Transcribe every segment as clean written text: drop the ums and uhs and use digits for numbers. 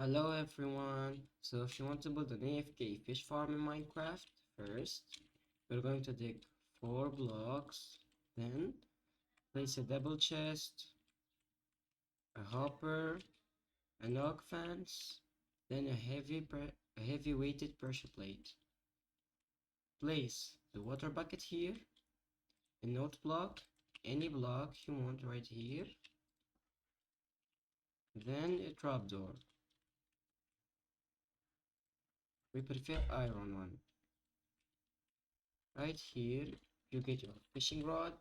Hello everyone. So if you want to build an AFK fish farm in Minecraft, first we're going to dig 4 blocks, then place a double chest, a hopper, an oak fence, then a heavy weighted pressure plate. Place the water bucket here, a note block, any block you want right here, then a trapdoor. We prefer iron one. Right here you get your fishing rod.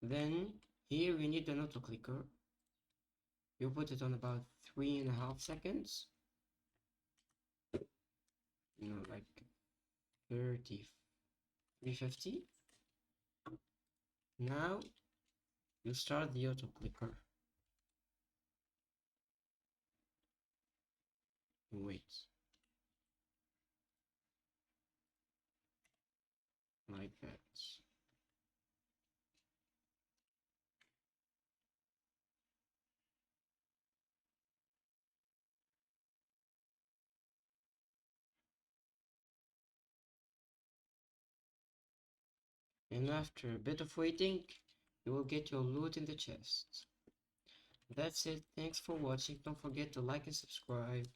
Then here we need an auto clicker. You put it on about 3.5 seconds. Like 30, 350. Now you start the auto clicker. Wait. Like that. And after a bit of waiting, you will get your loot in the chest. That's it. Thanks for watching. Don't forget to like and subscribe.